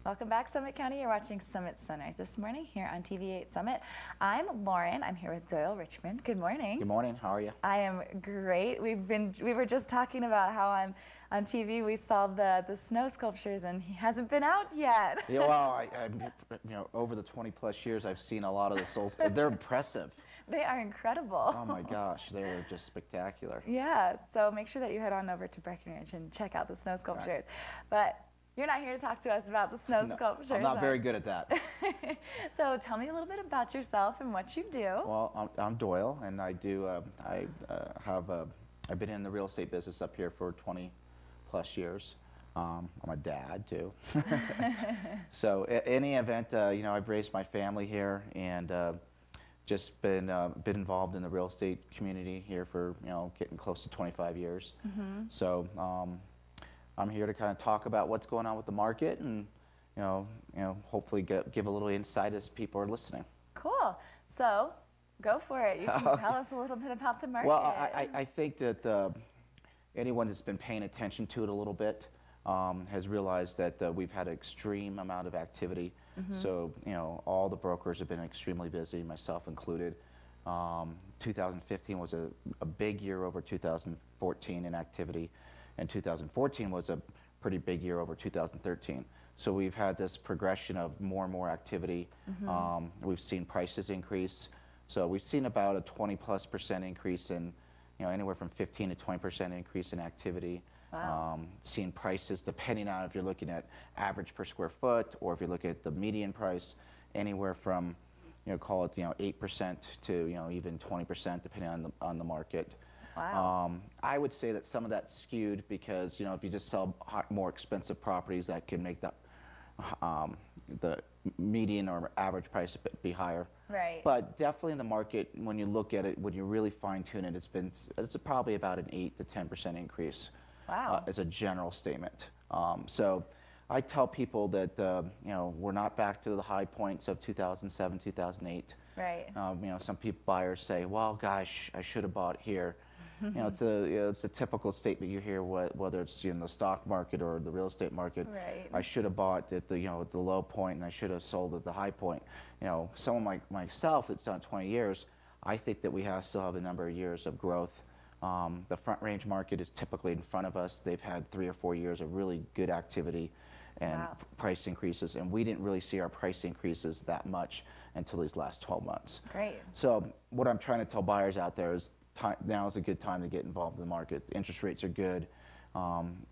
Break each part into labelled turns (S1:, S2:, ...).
S1: Welcome back, Summit County. You're watching Summit Sunrise this morning here on TV8 Summit. I'm Lauren. I'm here with Doyle Richmond. Good morning.
S2: Good morning. How are you?
S1: I am great. We were just talking about how on TV we saw the snow sculptures, and he hasn't been out yet.
S2: Yeah, well, over the 20+ years, I've seen a lot of the souls. They're impressive.
S1: They are incredible.
S2: Oh my gosh, they're just spectacular.
S1: Yeah. So make sure that you head on over to Breckenridge and check out the snow sculptures. Right. But you're not here to talk to us about the snow sculptures.
S2: I'm not very good at that.
S1: So tell me a little bit about yourself and what you do.
S2: Well, I'm Doyle, and I do. I've been in the real estate business up here for 20+ years. I'm a dad too. So any event, I've raised my family here and just been involved in the real estate community here for getting close to 25 years. Mm-hmm. So. I'm here to kind of talk about what's going on with the market and, hopefully give a little insight as people are listening.
S1: Cool. So go for it. You can tell us a little bit about the market.
S2: Well, I think that anyone that's been paying attention to it a little bit has realized that we've had an extreme amount of activity. Mm-hmm. So, all the brokers have been extremely busy, myself included. 2015 was a big year over 2014 in activity. And 2014 was a pretty big year over 2013. So we've had this progression of more and more activity. Mm-hmm. We've seen prices increase. So we've seen about a 20+% increase in, anywhere from 15 to 20% increase in activity. Wow. Seeing prices, depending on if you're looking at average per square foot or if you're looking at the median price, anywhere from, call it, 8% to, even 20%, depending on the market.
S1: Wow.
S2: I would say that some of that's skewed because, if you just sell more expensive properties, that can make the median or average price be higher.
S1: Right.
S2: But definitely in the market, when you look at it, when you really fine tune it, it's probably about an 8 to 10% increase.
S1: Wow.
S2: As a general statement. So I tell people that, we're not back to the high points of 2007, 2008.
S1: Right.
S2: Some buyers say, well, gosh, I should have bought here. It's a typical statement you hear, whether it's in the stock market or the real estate market.
S1: Right.
S2: I should have bought at the low point, and I should have sold at the high point. Someone like myself that's done 20 years, I think that we still have a number of years of growth. The Front Range market is typically in front of us. They've had 3 or 4 years of really good activity and
S1: wow.
S2: price increases, and we didn't really see our price increases that much until these last 12 months.
S1: Great.
S2: So what I'm trying to tell buyers out there is now is a good time to get involved in the market. Interest rates are good.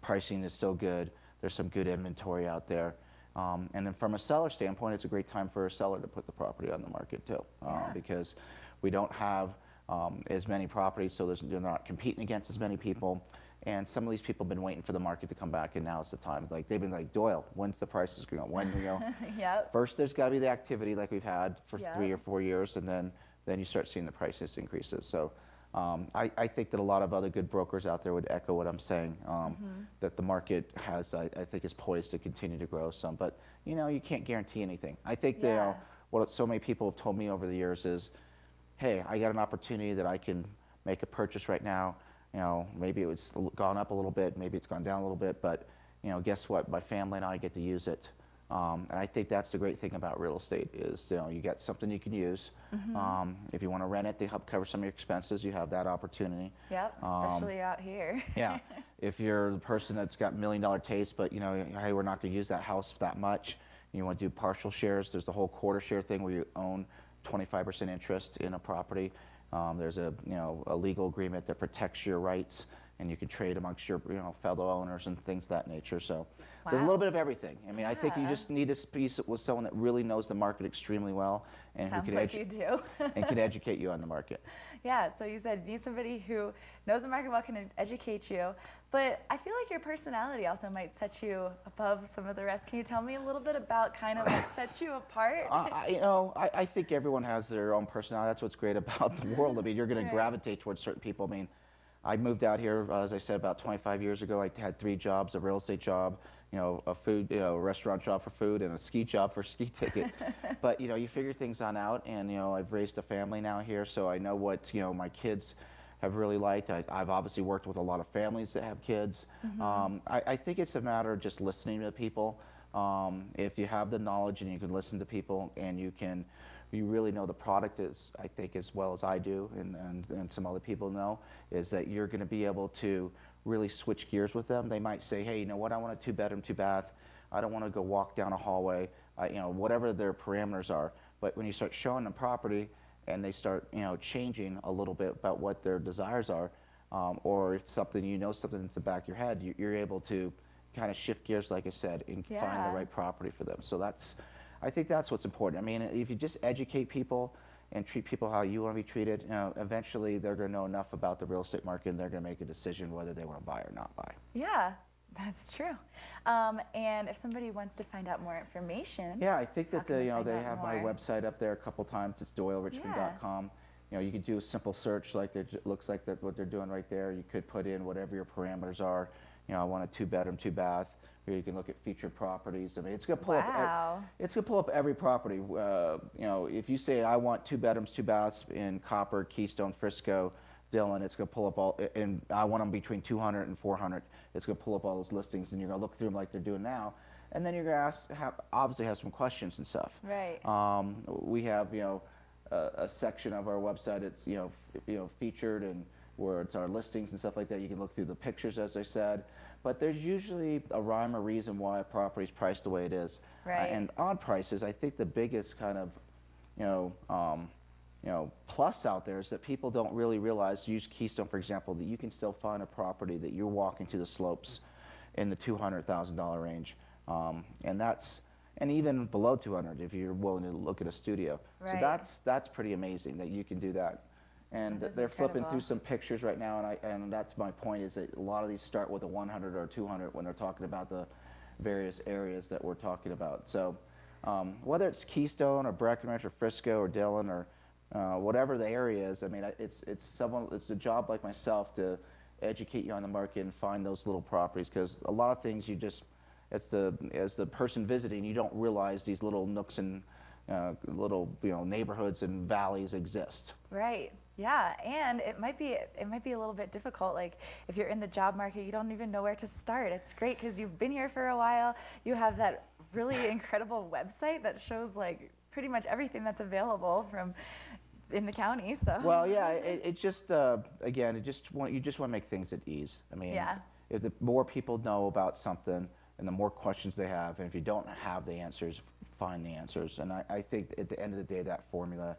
S2: Pricing is still good. There's some good inventory out there. And then from a seller standpoint, it's a great time for a seller to put the property on the market too, because we don't have as many properties, so they're not competing against as many people. And some of these people have been waiting for the market to come back, and now it's the time. Like they've been like, Doyle, when's the prices going to go? When do we go?
S1: Yep.
S2: First, there's got to be the activity like we've had for 3 or 4 years, and then you start seeing the prices increases. So I think that a lot of other good brokers out there would echo what I'm saying, that the market has, I think, is poised to continue to grow some. But, you can't guarantee anything. I think that, what so many people have told me over the years is, hey, I got an opportunity that I can make a purchase right now. Maybe it's gone up a little bit, maybe it's gone down a little bit, but guess what? My family and I get to use it. And I think that's the great thing about real estate is, you get something you can use. Mm-hmm. If you want to rent it to help cover some of your expenses, you have that opportunity.
S1: Yep, especially out here.
S2: Yeah. If you're the person that's got $1 million taste, but hey, we're not going to use that house that much, and you want to do partial shares, there's the whole quarter share thing where you own 25% interest in a property. There's a legal agreement that protects your rights, and you can trade amongst your fellow owners and things of that nature. So there's a little bit of everything. I mean, I think you just need to speak with someone that really knows the market extremely well and
S1: Sounds
S2: who can
S1: like you do.
S2: and can educate you on the market.
S1: Yeah, so you said you need somebody who knows the market well, can educate you. But I feel like your personality also might set you above some of the rest. Can you tell me a little bit about kind of what sets you apart?
S2: I think everyone has their own personality. That's what's great about the world. I mean, you're going to gravitate towards certain people. I mean, I moved out here, as I said, about 25 years ago. I had 3 jobs: a real estate job, a food, a restaurant job for food, and a ski job for ski ticket. But you figure things on out, and I've raised a family now here, so I know what my kids have really liked. I've obviously worked with a lot of families that have kids. Mm-hmm. I think it's a matter of just listening to people. If you have the knowledge and you can listen to people and you really know the product is, I think, as well as I do and some other people know, is that you're going to be able to really switch gears with them. They might say, hey, you know what, I want a 2-bedroom, 2-bath. I don't want to go walk down a hallway, whatever their parameters are. But when you start showing them property and they start, changing a little bit about what their desires are, or if something, something in the back of your head, you're able to kind of shift gears, like I said, and find the right property for them. So I think that's what's important. I mean, if you just educate people and treat people how you want to be treated, eventually they're going to know enough about the real estate market and they're going to make a decision whether they want to buy or not buy.
S1: Yeah, that's true. And if somebody wants to find out more information,
S2: yeah, I think that they have
S1: more?
S2: my website up there a couple times. It's doylerichmond.com. You could do a simple search like it looks like what they're doing right there. You could put in whatever your parameters are. I want a 2-bedroom, 2-bath. Or you can look at featured properties. I mean, it's going to pull up. It's going to pull up every property. If you say I want 2 bedrooms, 2 baths in Copper, Keystone, Frisco, Dillon, it's going to pull up all. And I want them between 200 and 400. It's going to pull up all those listings, and you're going to look through them like they're doing now. And then you're going to obviously have some questions and stuff.
S1: Right.
S2: We have a section of our website. It's featured and where it's our listings and stuff like that. You can look through the pictures, as I said. But there's usually a rhyme or reason why a property is priced the way it is.
S1: Right.
S2: And on prices, I think the biggest kind of, plus out there is that people don't really realize. Use Keystone, for example, that you can still find a property that you're walking to the slopes in the $200,000 range, and even below 200 if you're willing to look at a studio.
S1: Right.
S2: So that's pretty amazing that you can do that. And they're flipping through some pictures right now, and that's my point, is that a lot of these start with a 100 or a 200 when they're talking about the various areas that we're talking about. So whether it's Keystone or Breckenridge or Frisco or Dillon or whatever the area is, I mean, it's a job like myself to educate you on the market and find those little properties, because a lot of things as the person visiting, you don't realize these little nooks and little neighborhoods and valleys exist.
S1: Right. Yeah, and it might be a little bit difficult. Like if you're in the job market, you don't even know where to start. It's great because you've been here for a while. You have that really incredible website that shows like pretty much everything that's available from in the county. So.
S2: Well, yeah, it just again, you just want to make things at ease. I mean, if the more people know about something and the more questions they have, and if you don't have the answers, find the answers. And I think at the end of the day, that formula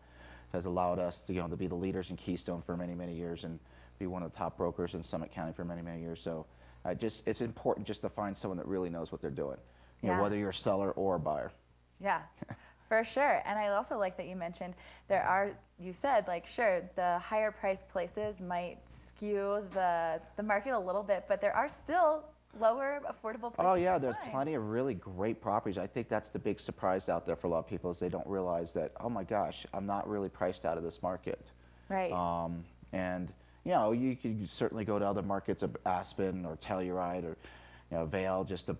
S2: has allowed us to be the leaders in Keystone for many, many years and be one of the top brokers in Summit County for many, many years. So it's important just to find someone that really knows what they're doing, whether you're a seller or a buyer.
S1: Yeah, for sure. And I also like that you mentioned you said, like, sure, the higher priced places might skew the market a little bit, but there are still lower affordable places.
S2: Oh yeah, there's plenty of really great properties. I think that's the big surprise out there for a lot of people, is they don't realize that, oh my gosh, I'm not really priced out of this market.
S1: Right.
S2: And you could certainly go to other markets of Aspen or Telluride or Vail, just to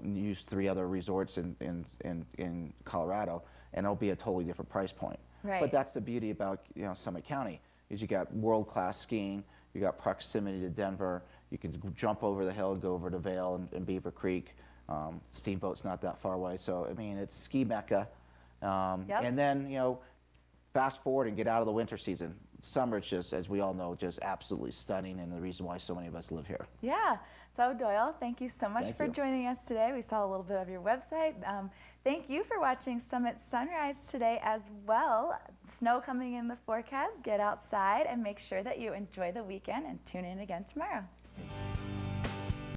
S2: use 3 other resorts in Colorado, and it'll be a totally different price point.
S1: Right.
S2: But that's the beauty about Summit County, is you got world-class skiing, you got proximity to Denver. You can jump over the hill and go over to Vail and Beaver Creek. Steamboat's not that far away. So, I mean, it's ski mecca. And then, fast forward and get out of the winter season. Summer's just, as we all know, just absolutely stunning, and the reason why so many of us live here.
S1: Yeah. So, Doyle, thank you so much for joining us today. We saw a little bit of your website. Thank you for watching Summit Sunrise today as well. Snow coming in the forecast. Get outside and make sure that you enjoy the weekend, and tune in again tomorrow.